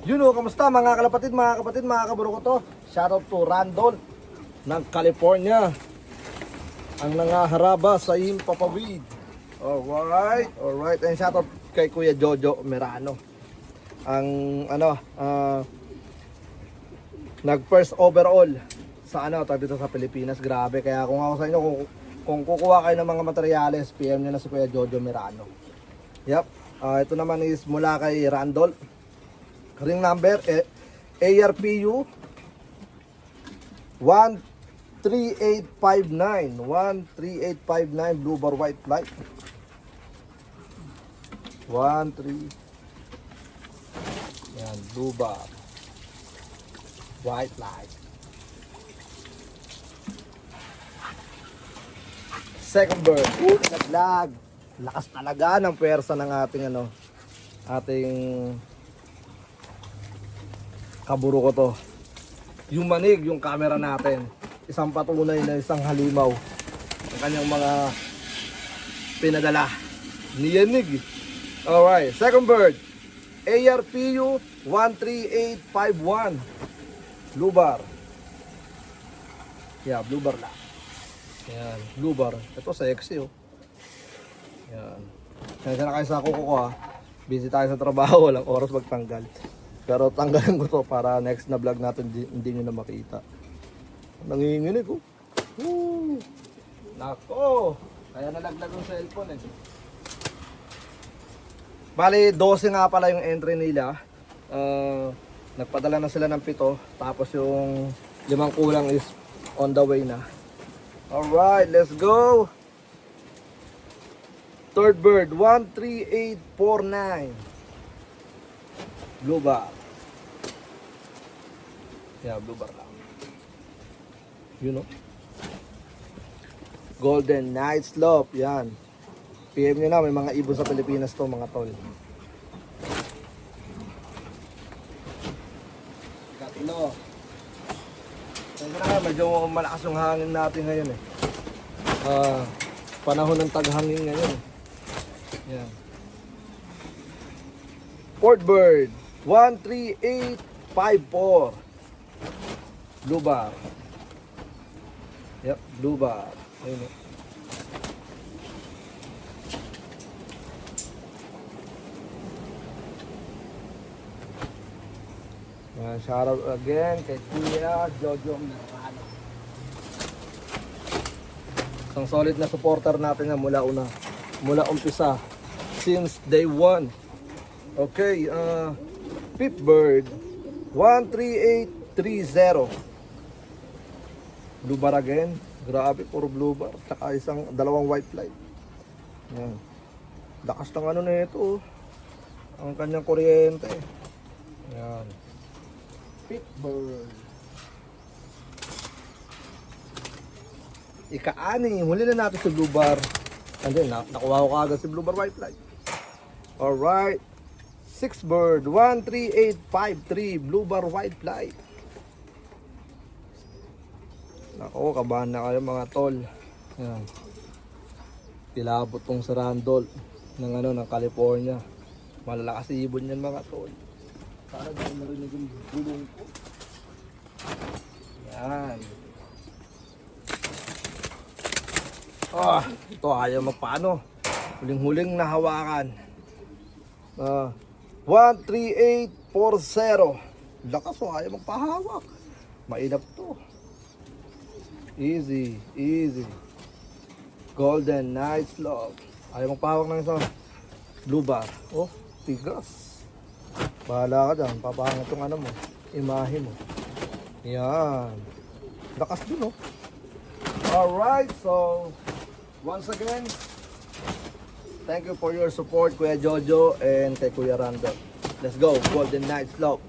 Yun o, kamusta mga kalapatid, mga kapatid, mga kaburo ko to. Shoutout to Randall ng California. Ang nangaharaba sa Himpapawid. Alright. And shoutout kay Kuya Jojo Merano. Ang nag first overall sa dito sa Pilipinas. Grabe, kaya kung ako sa inyo, kung kukuha kayo ng mga materyales, PM nyo na si Kuya Jojo Merano. Yep, ito naman is mula kay Randall. Ring number ARPU 13859 blue bar white light 13. Yan, blue bar white light. Second bird, naglag. Lakas talaga ng pwersa ng ating ating kaburo ko to. Yung manig, yung camera natin, isang patunay na isang halimaw ang kanyang mga pinadala. Niyanig. Alright, second bird ARPU 13851 blue bar. Yeah, blue bar lang. Yan, blue bar. Ito sexy oh. Yan. Kaya na kayo sa kuko ko ha. Busy tayo sa trabaho, walang oras magtanggal. Pero tanggalin ko to para next na vlog natin hindi nyo na makita. Nanginginig ko. Nako. Kaya nalaglag yung cellphone eh. Bali, 12 nga pala yung entry nila. Nagpadala na sila ng 7. Tapos yung 5 kulang is on the way na. Alright, let's go. Third bird, 13849. Blue bar. Yeah, blue bar lang. You know. Golden Night Slope. Yan. PM nyo na, may mga ibon sa Pilipinas to mga tol. Katlo. Siyempre na, medyo malakas yung hangin natin ngayon eh. Panahon ng taghangin ngayon. Yan. Fourth bird, 13854. Blue bar. Yep, blue bar. Ayun eh. Shout out again kay Kuya Jojo Merano. Isang solid na supporter natin na mula umpisa. Since day 1. Okay, fifth bird 13830. Blue bar again. Grabe, puro blue bar. Tsaka dalawang white light. Yan. Lakas ng na ito. Ang kanyang kuryente. Yan. Fifth bird. Ika-ani. Huli na natin si blue bar. And then, nakuha ko agad si blue bar white light. Alright. Sixth bird, 13853, blue bar white light. Nako, kabahan na kayo mga tol. Yan. Pilabot tong sa Randall ng California. Malalakas ibon yan mga tol. Para dahil narinig yung bulong ko. Yan. Ito ayaw magpaano. Huling-huling nahawakan. 13840. Lakas o, ayaw magpahawak. Mainap to. Easy. Golden Night Slope. Ayaw magpahawak ng isang blue bar. Oh, tigas. Bahala ka dyan. Papahangat yung mo. Imahe mo. Yan. Lakas dun oh. Alright, so once again, thank you for your support, Kuya Jojo and kay Kuya Randall. Let's go, Golden Night Slope.